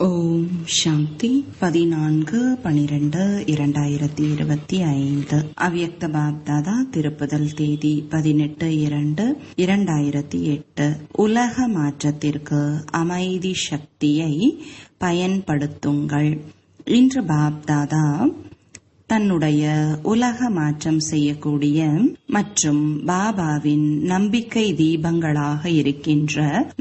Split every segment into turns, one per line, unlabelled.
ஓம் சாந்தி 14/12/2025 அவ்யக்த பாப்தாதா திருப்புதல் தேதி 18/2/2008. உலக மாற்றத்திற்கு அமைதி சக்தியை பயன்படுத்துங்கள். இன்று பாப்தாதா தன்னுடைய உலக மாற்றம் செய்யக்கூடிய மற்றும் பாபாவின் நம்பிக்கை தீபங்களாக இருக்கின்ற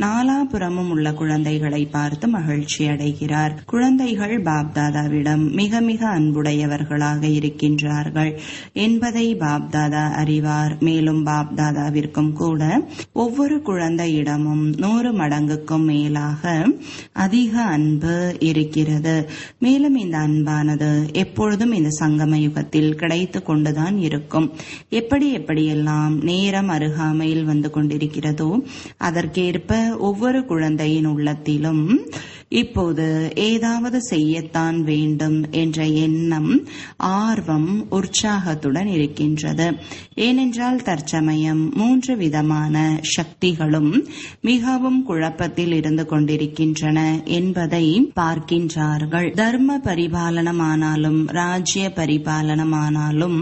நாலாபுறமும் உள்ள குழந்தைகளை பார்த்து மகிழ்ச்சி அடைகிறார். குழந்தைகள் பாப்தாதாவிடம் மிக மிக அன்புடையவர்களாக இருக்கின்றார்கள் என்பதை பாப்தாதா அறிவார். மேலும் பாப்தாதாவிற்கும் கூட ஒவ்வொரு குழந்தையிடமும் 100 மடங்குக்கும் மேலாக அதிக அன்பு இருக்கிறது. மேலும் இந்த அன்பானது எப்பொழுதும் இந்த சங்கமயுகத்தில் கிடைத்து கொண்டுதான் இருக்கும். எப்படியெல்லாம் நேரம் அருகாமையில் வந்து கொண்டிருக்கிறதோ அதற்கேற்ப ஒவ்வொரு குழந்தையின் உள்ளத்திலும் இப்போது ஏதாவது செய்யத்தான் வேண்டும் என்ற எண்ணம், ஆர்வம், உற்சாகத்துடன் இருக்கின்றது. ஏனென்றால் தற்சமயம் 3 விதமான சக்திகளும் மிகவும் குழப்பத்தில் இருந்து கொண்டிருக்கின்றன என்பதை பார்க்கின்றார்கள். தர்ம பரிபாலனமானாலும் ராஜ்ய பரிபாலனமானாலும்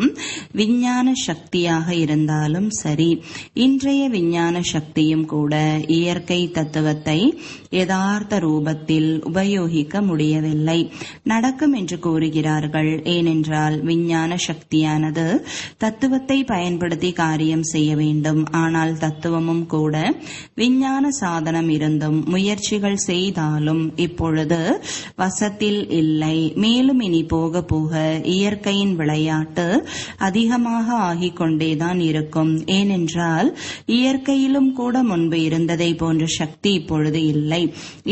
விஞ்ஞான சக்தியாக இருந்தாலும் சரி, இன்றைய விஞ்ஞான சக்தியும் கூட இயற்கை தத்துவத்தை யதார்த்த ரூபத்தில் உபயோகிக்க முடியவில்லை. நடக்கும் என்று கூறுகிறார்கள். ஏனென்றால் விஞ்ஞான சக்தியானது தத்துவத்தை பயன்படுத்தி காரியம் செய்ய வேண்டும். ஆனால் தத்துவமும் கூட விஞ்ஞான சாதனம் இருந்தும் முயற்சிகள் செய்தாலும் இப்பொழுது வசத்தில் இல்லை. மேலும் இனி போக போக இயற்கையின் விளையாட்டு அதிகமாக ஆகிக் கொண்டேதான் இருக்கும். ஏனென்றால் இயற்கையிலும் கூட முன்பு இருந்ததை போன்ற சக்தி இப்பொழுது இல்லை.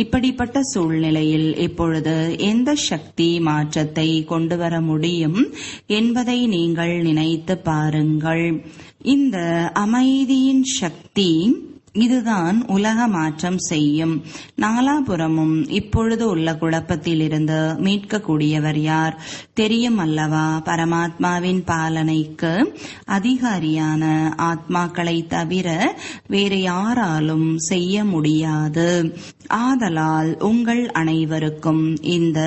இப்படிப்பட்ட சூழ்நிலையில் இப்பொழுது எந்த சக்தி மாற்றத்தை கொண்டு வர முடியும் என்பதை நீங்கள் நினைத்து பாருங்கள். இந்த அமைதியின் சக்தி இதுதான் உலக மாற்றம் செய்யும். நாலாபுறமும் இப்பொழுது உள்ள குழப்பத்திலிருந்து மீட்கக்கூடியவர் யார் தெரியும் அல்லவா? பரமாத்மாவின் பாலனைக்கு அதிகாரியான ஆத்மாக்களை தவிர வேறு யாராலும் செய்ய முடியாது. ஆதலால் உங்கள் அனைவருக்கும் இந்த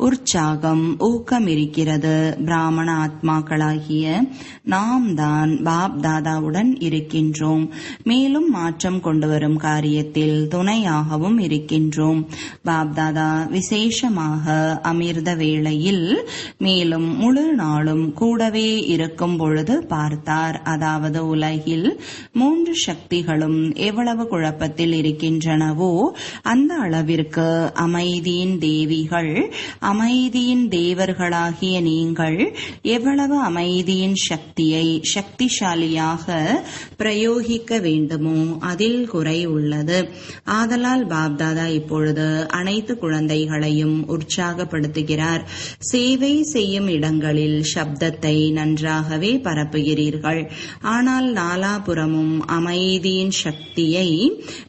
உற்சாகம், ஊக்கம் இருக்கிறது. பிராமண ஆத்மாக்களாகிய நாம் தான் பாப் தாதாவுடன் இருக்கின்றோம். மேலும் மாற்றம் கொண்டு வரும் காரியத்தில் துணையாகவும் இருக்கின்றோம். பாப்தாதா விசேஷமாக அமிர்த வேளையில் மேலும் முழு நாளும் கூடவே இருக்கும் பொழுது பார்த்தார். அதாவது உலகில் 3 சக்திகளும் எவ்வளவு குழப்பத்தில் இருக்கின்றனவோ அந்த அளவிற்கு அமைதியின் தேவிகள், அமைதியின் தேவர்களாகிய நீங்கள் எவ்வளவு அமைதியின் சக்தியை சக்திசாலியாக பிரயோகிக்க வேண்டுமோ அதில் குறை உள்ளது. ஆதலால் பாப்தாதா இப்பொழுது அனைத்து குழந்தைகளையும் உற்சாகப்படுத்துகிறார். சேவை செய்யும் இடங்களில் சப்தத்தை நன்றாகவே பரப்புகிறீர்கள். ஆனால் நாலாபுறமும் அமைதியின் சக்தியை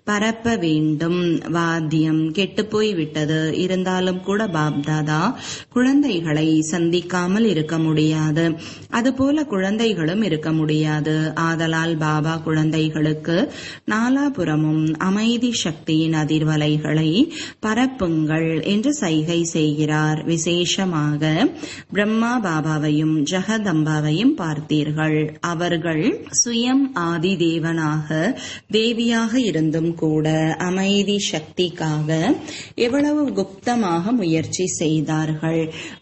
பரப்ப வேண்டும். வாத்தியம் கெட்டுப்போய் விட்டது. இருந்தாலும் கூட பாப்தாதா குழந்தைகளை சந்திக்காமல் இருக்க முடியாது. அதுபோல குழந்தைகளும் இருக்க முடியாது. ஆதலால் பாபா குழந்தைகளுக்கு நாலாபுறமும் அமைதி சக்தியின் அதிர்வலைகளை பரப்புங்கள் என்று சைகை செய்கிறார். விசேஷமாக பிரம்மா பாபாவையும் ஜெகதம்பாவையும் பார்த்தீர்கள். அவர்கள் சுயம் ஆதி தேவனாக தேவியாக இருந்தும் கூட அமைதி சக்திக்காக எவ்வளவு குப்தமாக முயற்சி செய்தார்கள்.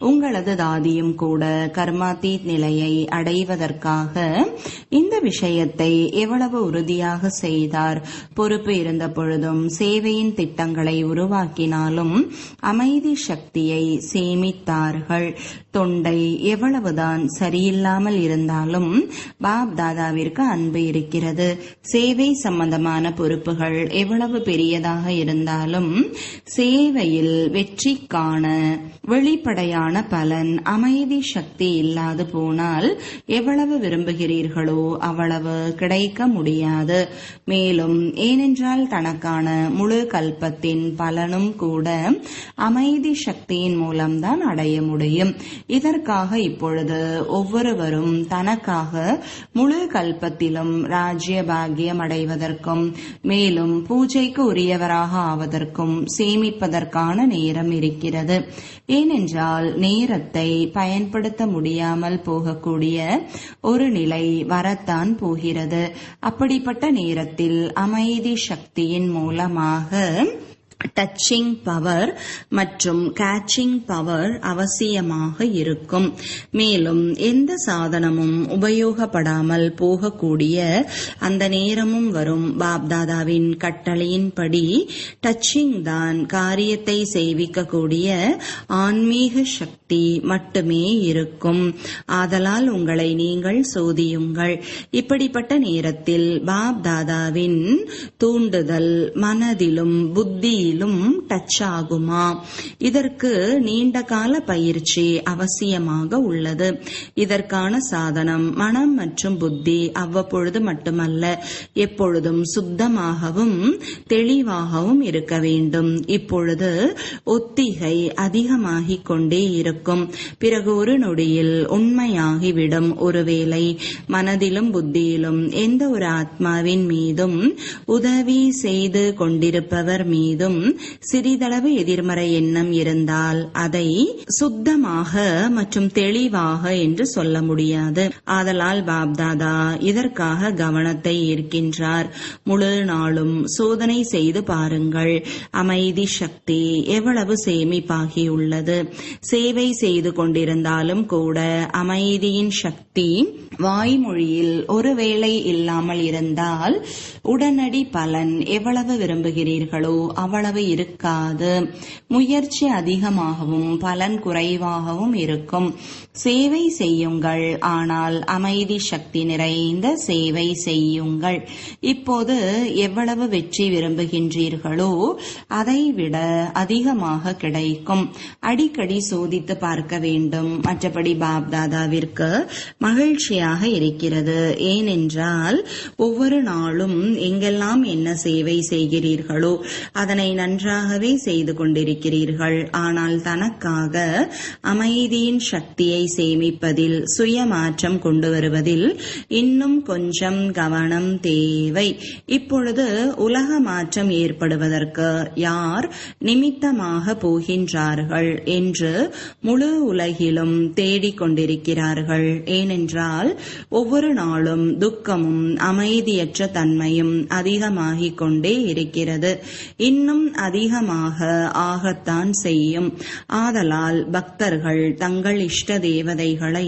உங்களது தாதியும் கூட கர்மாதீத் நிலையை அடைவதற்காக இந்த விஷயத்தை எவ்வளவு உறுதியாக செய்தார். பொறுப்பு இருந்த பொழுதும் சேவையின் திட்டங்களை உருவாக்கினாலும் அமைதி சக்தியை சேமித்தார்கள். தொண்டை எவ்வளவுதான் சரியில்லாமல் இருந்தாலும் பாப் தாதாவிற்கு அன்பு இருக்கிறது. சேவை சம்பந்தமான பொறுப்புகள் எவ்வளவு பெரியதாக இருந்தாலும் சேவையில் வெற்றி காண வெளிப்படையான பலன் அமைதி சக்தி இல்லாது போனால் எவ்வளவு விரும்புகிறீர்களோ அவ்வளவு கிடைக்க முடியாது. மேலும் ஏனென்றால் தனக்கான முழு கல்பத்தின் பலனும் கூட அமைதி சக்தியின் மூலம்தான் அடைய முடியும். இதற்காக இப்பொழுது ஒவ்வொருவரும் தனக்காக முழு கல்பத்திலும் ராஜ்ய பாக்கியம் அடைவதற்கும் மேலும் பூஜைக்கு உரியவராக ஆவதற்கும் சேமிப்பதற்கான நேரம் இருக்கிறது. ஏனென்றால் நேரத்தை பயன்படுத்த முடியாமல் போகக்கூடிய ஒரு நிலை வரத்தான் போகிறது. அப்படிப்பட்ட நேரத்தில் அமைதி சக்தியின் மூலமாக டச்சிங் பவர் மற்றும் கேட்சிங் பவர் அவசியமாக இருக்கும். மேலும் எந்த சாதனமும் உபயோகப்படாமல் போகக்கூடிய அந்த நேரமும் வரும். பாப்தாதாவின் கட்டளையின்படி டச்சிங் தான் காரியத்தை செய்விக்கக்கூடிய ஆன்மீக சக்தி மட்டுமே இருக்கும். ஆதலால் உங்களை நீங்கள் சோதியுங்கள். இப்படிப்பட்ட நேரத்தில் பாப்தாதாவின் தூண்டுதல் மனதிலும் புத்தியிலும் டச் ஆகுமா? இதற்கு நீண்ட கால பயிற்சி அவசியமாக உள்ளது. இதற்கான சாதனம் மனம் மற்றும் புத்தி அவ்வப்பொழுது மட்டுமல்ல, எப்பொழுதும் சுத்தமாகவும் தெளிவாகவும் இருக்க வேண்டும். இப்பொழுது ஒத்திகை அதிகமாகிக் கொண்டே இருக்கும். பிறகு ஒரு நொடியில் உண்மையாகிவிடும். ஒருவேளை மனதிலும் புத்தியிலும் எந்த ஒரு ஆத்மாவின் மீதும் உதவி செய்து கொண்டிருப்பவர் மீதும் சிறிதளவு எதிர்மறை எண்ணம் இருந்தால் அதை சுத்தமாக மற்றும் தெளிவாக என்று சொல்ல முடியாது. ஆதலால் பாப்தாதா இதற்காக கவனத்தை ஈர்க்கின்றார். முழு நாளும் சோதனை செய்து பாருங்கள். அமைதி சக்தி எவ்வளவு சேமிப்பாகியுள்ளது. சேவை செய்து கொண்டிருந்தாலும் கூட அமைதியின் சக்தி வாய்மொழியில் ஒருவேளை இல்லாமல் இருந்தால் உடனடி பலன் எவ்வளவு விரும்புகிறீர்களோ அவ்வளவு இருக்காது. முயற்சி அதிகமாகவும் பலன் குறைவாகவும் இருக்கும். சேவை செய்யுங்கள், ஆனால் அமைதி சக்தி நிறைந்த சேவை செய்யுங்கள். இப்போது எவ்வளவு வெற்றி விரும்புகின்றீர்களோ அதைவிட அதிகமாக கிடைக்கும். அடிக்கடி சோதித்து பார்க்க வேண்டும். மற்றபடி பாப்தாதாவிற்கு மகிழ்ச்சியாக இருக்கிறது. ஏனென்றால் ஒவ்வொரு நாளும் எங்கெல்லாம் என்ன சேவை செய்கிறீர்களோ அதனை நன்றாகவே செய்து கொண்டிருக்கிறீர்கள். ஆனால் தனக்காக அமைதியின் சக்தியை சேமிப்பதில் சுயமாற்றம் கொண்டு வருவதில் இன்னும் கொஞ்சம் கவனம் தேவை. இப்பொழுது உலக மாற்றம் ஏற்படுவதற்கு யார் நிமித்தமாக போகின்றார்கள் என்று முழு உலகிலும் தேடிக்கொண்டிருக்கிறார்கள். ஏனென்றால் ஒவ்வொரு நாளும் துக்கமும் அமைதியற்ற தன்மையும் அதிகமாகிக் கொண்டே இருக்கிறது. இன்னும் அதிகமாக ஆகத்தான் செய்யும். ஆதலால் பக்தர்கள் தங்கள் இஷ்ட தேவதைகளை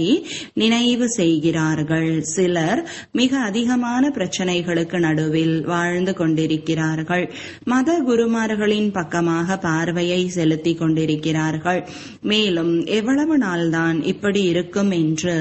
நினைவு செய்கிறார்கள். சிலர் மிக அதிகமான பிரச்சனைகளுக்கு நடுவில் வாழ்ந்து கொண்டிருக்கிறார்கள். மத குருமார்களின் பக்கமாக பார்வையை செலுத்திக் கொண்டிருக்கிறார்கள். மேலும் எவ்வளவு நாள்தான் இப்படி இருக்கும் என்று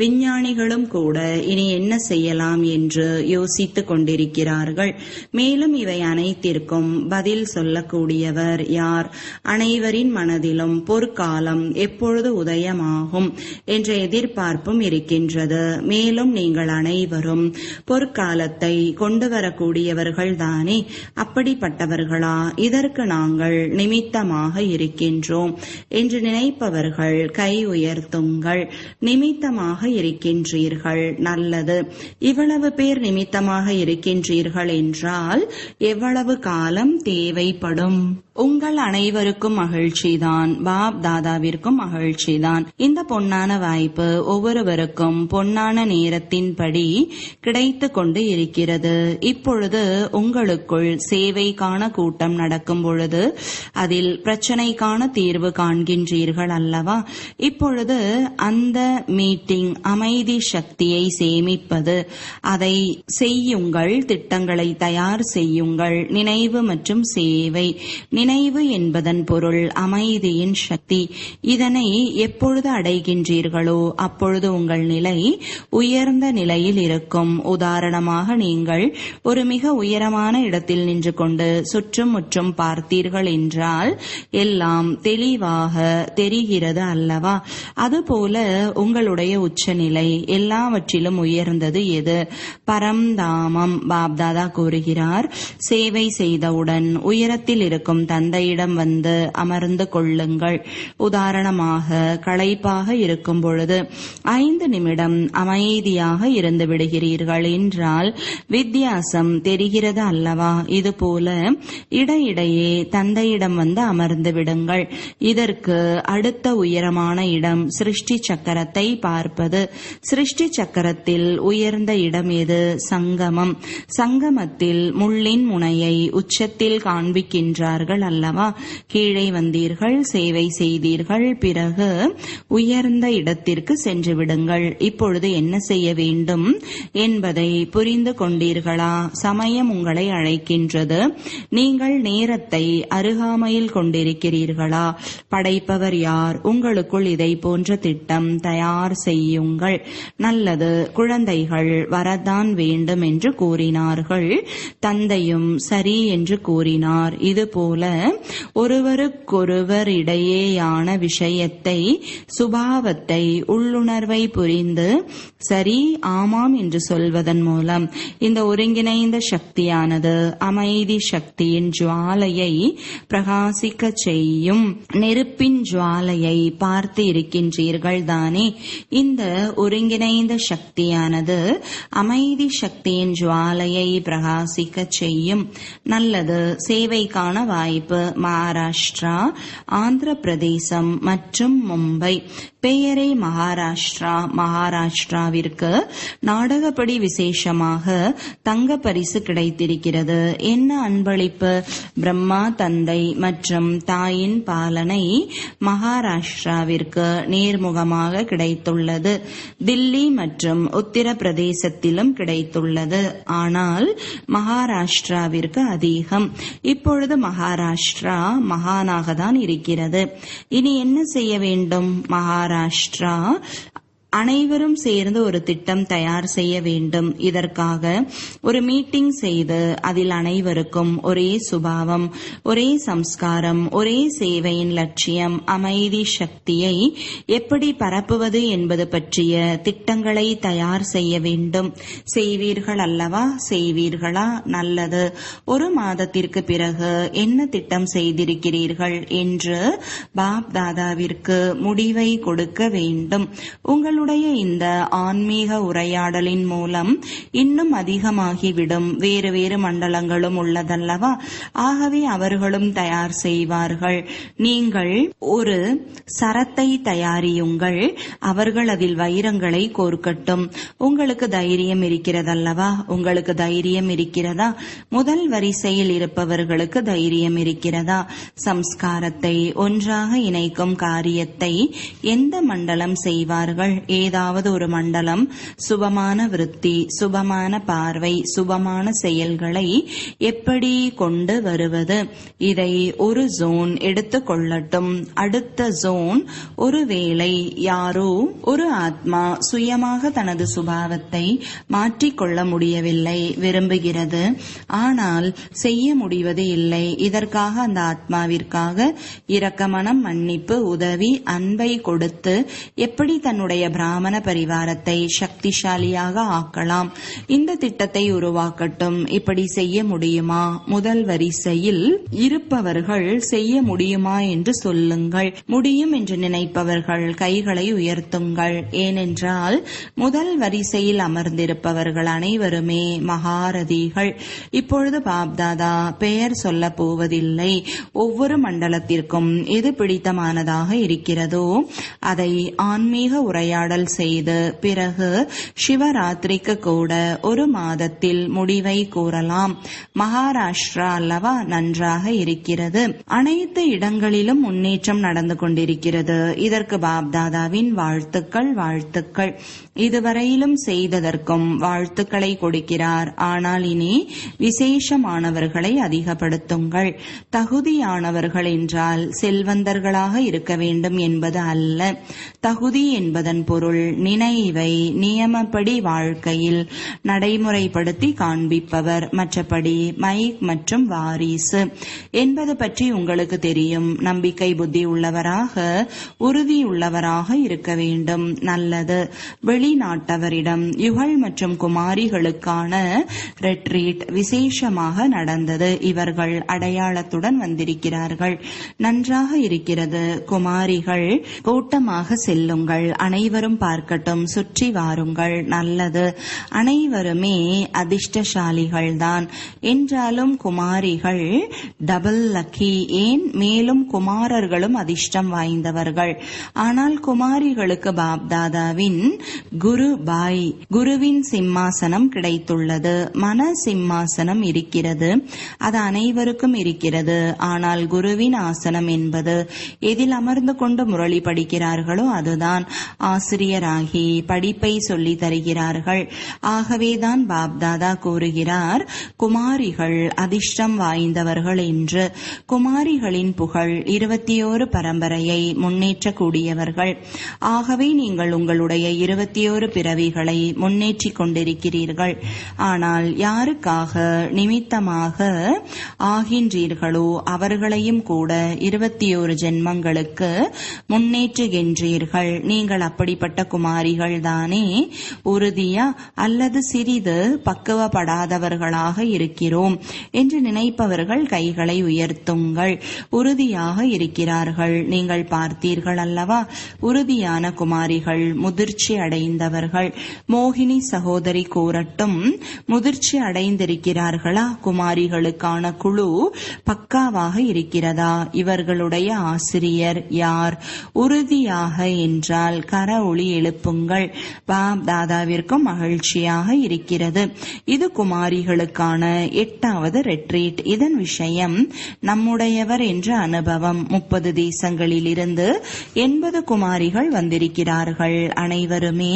விஞ்ஞானிகளும் கூட இனி என்ன செய்யலாம் என்று யோசித்துக் கொண்டிருக்கிறார்கள். மேலும் இவை அனைத்திற்கும் பதில் சொல்லக்கூடியவர் யார்? அனைவரின் மனதிலும் பொற்காலம் எப்பொழுது உதயமாகும் என்ற எதிர்பார்ப்பும் இருக்கின்றது. மேலும் நீங்கள் அனைவரும் பொற்காலத்தை கொண்டு வரக்கூடியவர்கள் தானே. அப்படிப்பட்டவர்களா? இதற்கு நாங்கள் நிமித்தமாக இருக்கின்றோம் என்று நினைப்பவர்கள் கை உயர்த்துங்கள். நிமித்தமாக இருக்கின்றீர்கள், நல்லது. இவ்வளவு பேர் நிமித்தமாக இருக்கின்றீர்கள் என்றால் எவ்வளவு காலம் தேவைப்படும்? உங்கள் அனைவருக்கும் மகிழ்ச்சிதான், பாப் தாதாவிற்கும் மகிழ்ச்சிதான். இந்த பொன்னான வாய்ப்பு ஒவ்வொருவருக்கும் பொன்னான நேரத்தின்படி கிடைத்து கொண்டு இருக்கிறது. இப்பொழுது உங்களுக்குள் சேவைக்கான கூட்டம் நடக்கும் பொழுது அதில் பிரச்சனைக்கான தீர்வு காண்கின்றீர்கள் அல்லவா? இப்பொழுது அந்த மீட்டிங் அமைதி சக்தியை சேமிப்பது. அதை செய்யுங்கள், திட்டங்களை தயார் செய்யுங்கள். நினைவு மற்றும் சேவை. நினைவு என்பதன் பொருள் அமைதியின் சக்தி. இதனை எப்பொழுது அடைகின்றீர்களோ அப்பொழுது உங்கள் நிலை உயர்ந்த நிலையில் இருக்கும். உதாரணமாக, நீங்கள் ஒரு மிக உயரமான இடத்தில் நின்று கொண்டு சுற்றும் முற்றும் பார்த்தீர்கள் என்றால் எல்லாம் தெளிவாக தெரிகிறது அல்லவா? அதுபோல உங்களுடைய உச்சநிலை, எல்லாவற்றிலும் உயர்ந்தது எது? பரம்தாமம். பாப்தாதா கூறுகிறார், சேவை செய்தவுடன் உயரத்தில் இருக்கும் தந்தையிடம் வந்து அமர்ந்து கொள்ளுங்கள். உதாரணமாக, களைப்பாக இருக்கும் பொழுது 5 நிமிடம் அமைதியாக இருந்து விடுகிறீர்கள் என்றால் வித்தியாசம் தெரிகிறது அல்லவா? இதுபோல இடையிடையே தந்தையிடம் வந்து அமர்ந்து விடுங்கள். இதற்கு அடுத்த உயரமான இடம் சிருஷ்டி சக்கரத்தை பார்ப்பது. சிருஷ்டி சக்கரத்தில் உயர்ந்த இடம் எது? சங்கமம். சங்கமத்தில் முள்ளின் முனையை உச்சத்தில் காண்பிக்கின்றார்கள் அல்லவா? கீழே வந்தீர்கள், சேவை செய்தீர்கள், பிறகு உயர்ந்த இடத்திற்கு சென்று விடுங்கள். இப்பொழுது என்ன செய்ய வேண்டும் என்பதை புரிந்து கொண்டீர்களா? சமயம் உங்களை அழைக்கின்றது. நீங்கள் நேரத்தை அருகாமையில் கொண்டிருக்கிறீர்களா? படைப்பவர் யார்? உங்களுக்குள் இதை போன்ற திட்டம் தயார் செய்யுங்கள். நல்லது, குழந்தைகள் வரத்தான் வேண்டும் என்று கூறினார்கள். தந்தையும் சரி என்று கூறினார். இதுபோல ஒருவருக்கொருவர் இடையேயான விஷயத்தை, சுபாவத்தை, உள்ளுணர்வை புரிந்து சரி ஆமாம் என்று சொல்வதன் மூலம் இந்த ஒருங்கிணைந்த சக்தியானது அமைதி சக்தியின் ஜுவாலையை பிரகாசிக்க செய்யும். நெருப்பின் ஜுவாலையை பார்த்து இருக்கின்றீர்கள் தானே? இந்த ஒருங்கிணைந்த சக்தியானது அமைதி சக்தியின் ஜுவாலையை பிரகாசிக்க செய்யும். நல்லது, சேவைக்கான வாய்ப்பு மகாராஷ்டிரா, ஆந்திர பிரதேசம் மற்றும் மும்பை. பெயரே மகாராஷ்டிரா. மகாராஷ்டிராவிற்கு நாடகப்படி விசேஷமாக தங்க பரிசு கிடைத்திருக்கிறது. என்ன அன்பளிப்பு? பிரம்மா தந்தை மற்றும் தாயின் பாலனை மகாராஷ்டிராவிற்கு நேர்முகமாக கிடைத்துள்ளது. தில்லி மற்றும் உத்தரப்பிரதேசத்திலும் கிடைத்துள்ளது. ஆனால் மகாராஷ்டிராவிற்கு அதிகம். இப்பொழுது மகாராஷ்டிரா மகானாக தான் இருக்கிறது. இனி என்ன செய்ய வேண்டும்? மகாராஷ்டிரா அனைவரும் சேர்ந்து ஒரு திட்டம் தயார் செய்ய வேண்டும். இதற்காக ஒரு மீட்டிங் செய்து அதில் அனைவருக்கும் ஒரே சுபாவம், ஒரே சம்ஸ்காரம், ஒரே சேவையின் லட்சியம், அமைதி சக்தியை எப்படி பரப்புவது என்பது பற்றிய திட்டங்களை தயார் செய்ய வேண்டும். செய்வீர்கள் அல்லவா? செய்வீர்களா? நல்லது. ஒரு மாதத்திற்கு பிறகு என்ன திட்டம் செய்திருக்கிறீர்கள் என்று பாப் தாதாவிற்கு முடிவை கொடுக்க வேண்டும். உங்களுடைய இந்த ஆன்மீக உரையாடலின் மூலம் இன்னும் அதிகமாகிவிடும். வேறு வேறு மண்டலங்களும் உள்ளதல்லவா? ஆகவே அவர்களும் தயார் செய்வார்கள். நீங்கள் ஒரு சரத்தை தயாரியுங்கள், அவர்கள் அதில் வைரங்களை கோர்க்கட்டும். உங்களுக்கு தைரியம் இருக்கிறதல்லவா? உங்களுக்கு தைரியம் இருக்கிறதா? முதல் வரிசையில் இருப்பவர்களுக்கு தைரியம் இருக்கிறதா? சம்ஸ்காரத்தை ஒன்றாக இணைக்கும் காரியத்தை எந்த மண்டலம் செய்வார்கள்? ஏதாவது ஒரு மண்டலம் சுபமான விருத்தி, சுபமான பார்வை, சுபமான செயல்களை எப்படி கொண்டு வருவது? இதை ஒரு ஜோன் எடுத்துக் கொள்ளட்டும். அடுத்த ஜோன், ஒருவேளை யாரோ ஒரு ஆத்மா சுயமாக தனது சுபாவத்தை மாற்றிக்கொள்ள முடியவில்லை, விரும்புகிறது, ஆனால் செய்ய முடிவது இல்லை. இதற்காக அந்த ஆத்மாவிற்காக இரக்கமனம், மன்னிப்பு, உதவி, அன்பை கொடுத்து எப்படி தன்னுடைய பிராமண பரிவாரத்தை சக்திசாலியாக ஆக்கலாம், இந்த திட்டத்தை உருவாக்கட்டும். இப்படி செய்ய முடியுமா? முதல் வரிசையில் இருப்பவர்கள் செய்ய முடியுமா என்று சொல்லுங்கள். முடியும் என்று நினைப்பவர்கள் கைகளை உயர்த்துங்கள். ஏனென்றால் முதல் வரிசையில் அமர்ந்திருப்பவர்கள் அனைவருமே மகாரதிகள். இப்பொழுது பாப்தாதா பெயர் சொல்ல போவதில்லை. ஒவ்வொரு மண்டலத்திற்கும் எது பிடித்தமானதாக இருக்கிறதோ அதை ஆன்மீக உரையாடல் செய்து பிறகு சிவராத்திரிக்கு கூட ஒரு மாதத்தில் முடிவை கூறலாம். மகாராஷ்டிரா அல்லவா நன்றாக இருக்கிறது. அனைத்து இடங்களிலும் முன்னேற்றம் நடந்து கொண்டிருக்கிறது. இதற்கு பாப்தாதாவின் வாழ்த்துக்கள். வாழ்த்துக்கள். இதுவரையிலும் செய்ததற்கும் வாழ்த்துக்களை கொடுக்கிறார். ஆனால் இனி விசேஷமானவர்களை அதிகப்படுத்துங்கள். தகுதியானவர்கள் என்றால் செல்வந்தர்களாக இருக்க வேண்டும் என்பது அல்ல. தகுதி என்பதன் பொருள் நினைவை நியமப்படி வாழ்க்கையில் நடைமுறைப்படுத்தி காண்பிப்பவர். மற்றபடி மைக் மற்றும் வாரிசு என்பது பற்றி உங்களுக்கு தெரியும். நம்பிக்கை புத்தி உள்ளவராக உறுதியுள்ளவராக இருக்க வேண்டும். நல்லது. வெளிநாட்டவரிடம் யுகல் மற்றும் குமாரிகளுக்கான ரெட்ரீட் விசேஷமாக நடந்தது. இவர்கள் அடையாளத்துடன் வந்திருக்கிறார்கள். நன்றாக இருக்கிறது. குமாரிகள் கூட்டமாக செல்லுங்கள். அனைவரும் பார்க்கட்டும். சுற்றி வாருங்கள். நல்லது. அனைவருமே அதிர்ஷ்டசாலிகள்தான். என்றாலும் குமாரிகள் டபுள் லக்கி. ஏன்? மேலும் குமாரர்களும் அதிர்ஷ்டம் வாய்ந்தவர்கள். ஆனால் குமாரிகளுக்கு பாப்தாதாவின் குரு பாய் குருவின் சிம்மாசனம் கிடைத்துள்ளது. மன சிம்மாசனம் இருக்கிறது. அது அனைவருக்கும் இருக்கிறது. ஆனால் குருவின் ஆசனம் என்பது எதில் அமர்ந்து கொண்டு முரளி படிக்கிறார்களோ அதுதான். ஆசிரியராகி படிப்பை சொல்லி தருகிறார்கள். ஆகவேதான் பாப்தாதா கூறுகிறார் குமாரிகள் அதிர்ஷ்டம் வாய்ந்தவர்கள் என்று. குமாரிகளின் புகழ் 21 பரம்பரையை முன்னேற்றக்கூடியவர்கள். ஆகவே நீங்கள் உங்களுடைய 21 பிறவிகளை முன்னேற்றிக் கொண்டிருக்கிறீர்கள். ஆனால் யாருக்காக நிமித்தமாக ஆகின்றீர்களோ அவர்களையும் கூட 21 ஜென்மங்களுக்கு முன்னேற்றுகின்றீர்கள். நீங்கள் அப்படிப்பட்ட குமாரிகள் தானே? உறுதியா அல்லது சிறிது பக்குவப்படாதவர்களாக இருக்கிறோம் என்று நினைப்பவர்கள் கைகளை உயர்த்துங்கள். உறுதியாக இருக்கிறார்கள். நீங்கள் பார்த்தீர்கள் அல்லவா? உறுதியான குமாரிகள் முதிர்ச்சி அடைந்தவர்கள். மோகினி சகோதரி கூறட்டும், முதிர்ச்சி அடைந்திருக்கிறார்களா? குமாரிகளுக்கான குழு பக்காவாக இருக்கிறதா? இவர்களுடைய ஆசிரியர் யார்? உறுதியாக என்றால் கர ஒளி எழுப்புங்கள். பாப்தாதாவிற்கும் மகிழ்ச்சியாக இருக்கிறது. இது குமாரிகளுக்கான 8வது ரெட்ரீட். இதன் விஷயம் நம்முடையவர் என்ற அனுபவம். 30 தேசங்களிலிருந்து 80 குமாரிகள் வந்திருக்கிறார்கள். அனைவருமே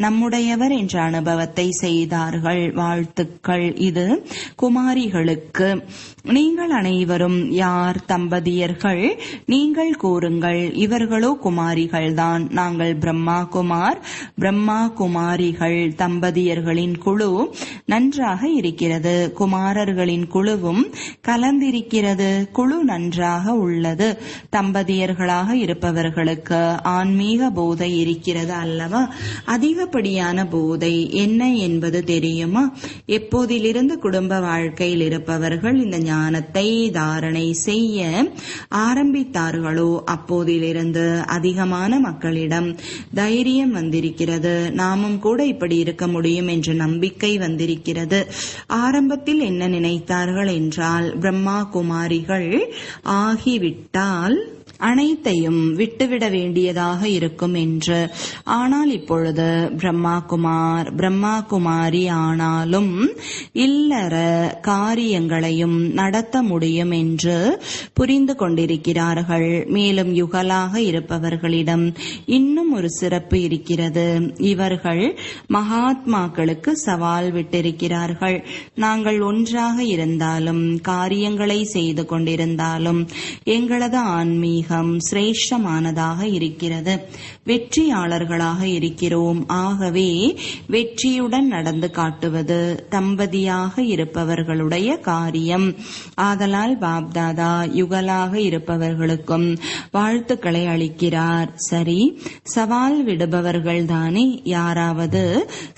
நம்முடையவர் என்ற அனுபவத்தை செய்தார்கள். வாழ்த்துக்கள். இது குமாரிகளுக்கு. நீங்கள் அனைவரும் யார்? தம்பதியர்கள். நீங்கள் கூறுங்கள். இவர்களோ குமாரிகள்தான். நாங்கள் பிரம்மா குமார், பிரம்மா குமாரிகள். தம்பதியர்களின் குழு நன்றாக இருக்கிறது. குமாரர்களின் குழுவும் கலந்திருக்கிறது. குழு நன்றாக உள்ளது. தம்பதியர்களாக இருப்பவர்களுக்கு ஆன்மீக போதை இருக்கிறது அல்லவா? அதிகப்படியான போதை என்ன என்பது தெரியுமா? எப்போதிலிருந்து குடும்ப வாழ்க்கையில் இருப்பவர்கள் இந்த ஞானத்தை தாரணை செய்ய ஆரம்பித்தார்களோ அப்போதிலிருந்து அதிகமான மக்களிடம் தைரியம் வந்திருக்கிறது. நாமும் கூட இப்படி இருக்க முடியும் என்ற நம்பிக்கை வந்திருக்கிறது. ஆரம்பத்தில் என்ன நினைத்தார்கள் என்றால், பிரம்மா குமாரிகள் ஆகிவிட்டால் அனைத்தையும் விட்டுவிட வேண்டியதாக இருக்கும் என்று. ஆனால் இப்பொழுது பிரம்மா குமார், பிரம்மா குமாரி ஆனாலும் இல்லற காரியங்களையும் நடத்த முடியும் என்று புரிந்து கொண்டிருக்கிறார்கள். மேலும் யுகலாக இருப்பவர்களிடம் இன்னும் ஒரு சிறப்பு இருக்கிறது. இவர்கள் மகாத்மாக்களுக்கு சவால் விட்டிருக்கிறார்கள். நாங்கள் ஒன்றாக இருந்தாலும் காரியங்களை செய்து கொண்டிருந்தாலும் எங்களது ஆன்மீக சிரேஷ்டமானதாக இருக்கிறது. வெற்றியாளர்களாக இருக்கிறோம். ஆகவே வெற்றியுடன் நடந்து காட்டுவது தம்பதியாக இருப்பவர்களுடைய காரியம். ஆதலால் பாப்தாதா யுகலாக இருப்பவர்களுக்கும் வாழ்த்துக்களை அளிக்கிறார். சரி, சவால் விடுபவர்கள் தானே. யாராவது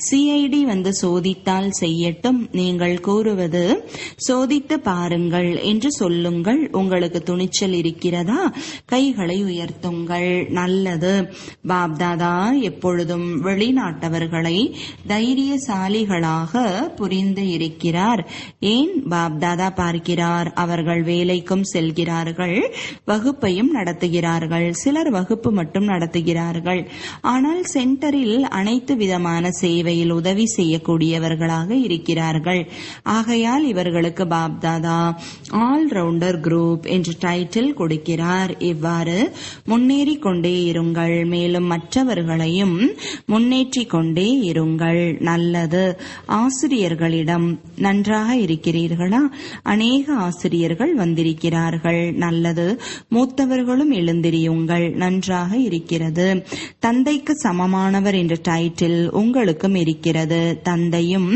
சிஐடி வந்து சோதித்தால் செய்யட்டும். நீங்கள் கூறுவது சோதித்து பாருங்கள் என்று சொல்லுங்கள். உங்களுக்கு துணிச்சல் இருக்கிறதா? கைகளை உயர்த்துங்கள். நல்லது. பாப்தாதா எப்பொழுதும் வெளிநாட்டவர்களை தைரியசாலிகளாக புரிந்து இருக்கிறார். ஏன்? பாப்தாதா பார்க்கிறார். அவர்கள் வேலைக்கும் செல்கிறார்கள், வகுப்பையும் நடத்துகிறார்கள். சிலர் வகுப்பு மட்டும் நடத்துகிறார்கள். ஆனால் சென்டரில் அனைத்து விதமான சேவையில் உதவி செய்யக்கூடியவர்களாக இருக்கிறார்கள். ஆகையால் இவர்களுக்கு பாப்தாதா ஆல்ரவுண்டர் குரூப் என்ற டைட்டில் கொடுக்கிறார். இவ்வாறு முன்னேறிக் கொண்டே இருங்கள். மேலும் மற்றவர்களையும் முன்னேற்றிக் கொண்டே இருங்கள். நல்லது. ஆசிரியர்களிடம் நன்றாக இருக்கிறீர்களா? அநேக ஆசிரியர்கள் வந்திருக்கிறார்கள். நல்லது. மூத்தவர்களும் எழுந்திரியுங்கள். நன்றாக இருக்கிறது. தந்தைக்கு சமமானவர் என்ற டைட்டில் உங்களுக்கும் இருக்கிறது. தந்தையும்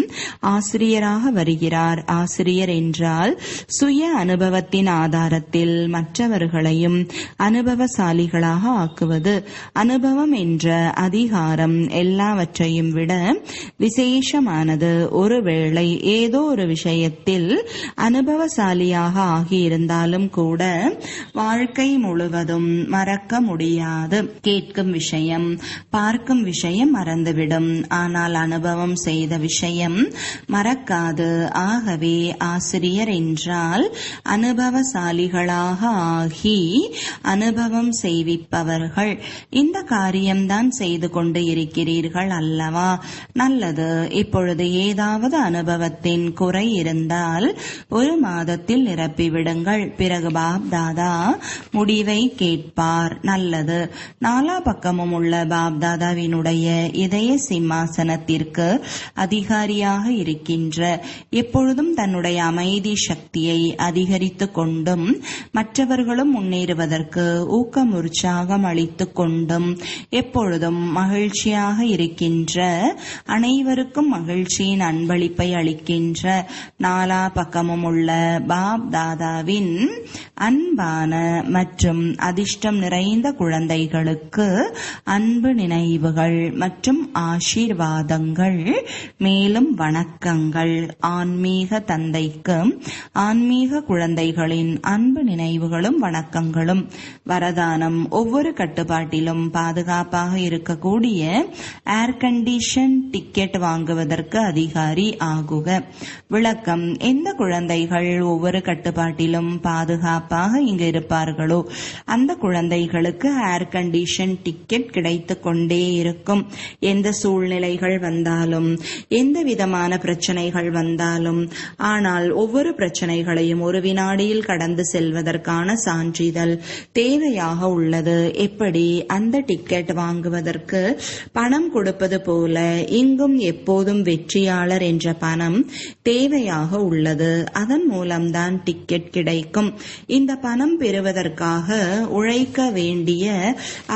ஆசிரியராக வருகிறார். ஆசிரியர் என்றால் சுய அனுபவத்தின் ஆதாரத்தில் மற்றவர்களையும் அனுபவசாலிகளாக ஆக்குவது. அனுபவம் என்ற அதிகாரம் எல்லாவற்றையும் விட விசேஷமானது. ஒருவேளை ஏதோ ஒரு விஷயத்தில் அனுபவசாலியாக ஆகியிருந்தாலும் கூட வாழ்க்கை முழுவதும் மறக்க முடியாது. கேட்கும் விஷயம், பார்க்கும் விஷயம் மறந்துவிடும். ஆனால் அனுபவம் செய்த விஷயம் மறக்காது. ஆகவே ஆசிரியர் என்றால் அனுபவசாலிகளாக ஆகி அனுபவம் செய்விப்பவர்கள். இந்த காரியம்தான் செய்து கொண்டு இருக்கிறீர்கள் அல்லவா? நல்லது. இப்பொழுது ஏதாவது அனுபவத்தின் குறை இருந்தால் ஒரு மாதத்தில் நிரப்பிவிடுங்கள். பிறகு பாப் தாதா முடிவை கேட்பார். நல்லது. நாலா பக்கமும் உள்ள பாப் தாதாவினுடைய இதய சிம்மாசனத்திற்கு அதிகாரியாக இருக்கின்ற, எப்பொழுதும் தன்னுடைய அமைதி சக்தியை அதிகரித்து கொண்டும் மற்றவர்களும் முன்னேறுவதற்கு ஊக்கம் உற்சாகம் அளித்து கொண்டும் எப்பொழுதும் மகிழ்ச்சியாக இருக்கின்ற, அனைவருக்கும் மகிழ்ச்சியின் அன்பளிப்பை அளிக்கின்ற, நாலா பக்கமும் உள்ள பாப் தாதாவின் அன்பான மற்றும் அதிர்ஷ்டம் நிறைந்த குழந்தைகளுக்கு அன்பு நினைவுகள் மற்றும் ஆசீர்வாதங்கள். மேலும் வணக்கங்கள். ஆன்மீக தந்தைக்கு ஆன்மீக குழந்தைகளின் அன்பு நினைவுகளும் வணக்கங்களும். வரதானம். ஒவ்வொரு கட்டுப்பாட்டிலும் பாதுகாப்பாக இருக்கக்கூடிய ஏர் கண்டிஷன் டிக்கெட் வாங்குவதற்கு அதிகாரி ஆகுக. விளக்கம். எந்த குழந்தைகள் ஒவ்வொரு கட்டுப்பாட்டிலும் பாதுகாப்பாக இங்கு இருப்பார்களோ அந்த குழந்தைகளுக்கு ஏர் கண்டிஷன் டிக்கெட் கிடைத்து கொண்டே இருக்கும். எந்த சூழ்நிலைகள் வந்தாலும், எந்த விதமான பிரச்சனைகள் வந்தாலும், ஆனால் ஒவ்வொரு பிரச்சனைகளையும் ஒரு வினாடியில் கடந்து செல்வதற்கான சான்றிதழ் தேவையாக உள்ளது. எப்படி அந்த டிக்கெட் வாங்குவதற்கு பணம் கொடுப்பது போல இங்கும் எப்போதும் வெற்றியாளர் என்ற பணம் தேவையாக உள்ளது. அதன் மூலம்தான் டிக்கெட் கிடைக்கும். இந்த பணம் பெறுவதற்காக உழைக்க வேண்டிய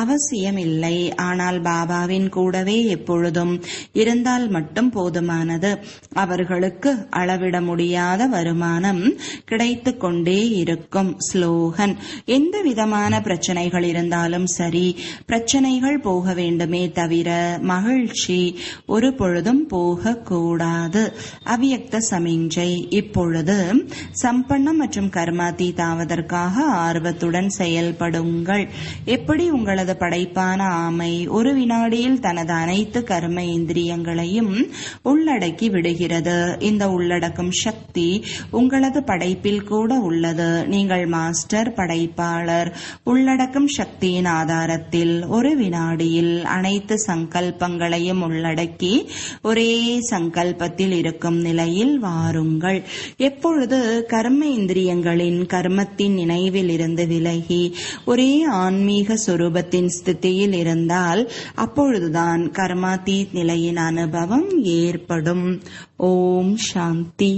அவசியம் இல்லை. ஆனால் பாபாவின் கூடவே எப்பொழுதும் இருந்தால் மட்டும் போதுமானது. அவர்களுக்கு அளவிட முடியாத வருமானம் கிடைத்து கொண்டே இருக்கும். ஸ்லோகன். எந்த விதமான பிரச்சனைகள் இருந்தாலும் சரி, பிரச்சனைகள் போக வேண்டுமே தவிர மகிழ்ச்சி ஒரு பொழுதும் போகக்கூடாது. அவ்யக்த சமிஞ்சை. இப்பொழுது சம்பன்னம் மற்றும் கர்மாத்தீதாவதற்காக ஆர்வத்துடன் செயல்படுங்கள். எப்படி உங்களது படைப்பான ஆமை ஒரு வினாடியில் தனது அனைத்து கர்ம இந்திரியங்களையும் உள்ளடக்கி விடுகிறது. இந்த உள்ளடக்கும் சக்தி உங்களது படைப்பில் கூட உள்ளது. நீங்கள் மாஸ்டர் படைப்பாளர். உள்ளடக்கும் சக்தியின் ஆதாரத்தில் ஒரு வினாடியில் அனைத்து சங்கல்பங்களையும் உள்ளடக்கி ஒரே சங்கல்பத்தில் இருக்கும் நிலையில் வாருங்கள். எப்பொழுது கர்ம இந்திரியங்களின் கர்மத்தின் நினைவில் இருந்து விலகி ஒரே ஆன்மீக சொரூபத்தின் ஸ்திதியில் இருந்தால் அப்பொழுதுதான் கர்மாதீத் நிலையின் அனுபவம் ஏற்படும். ஓம் சாந்தி.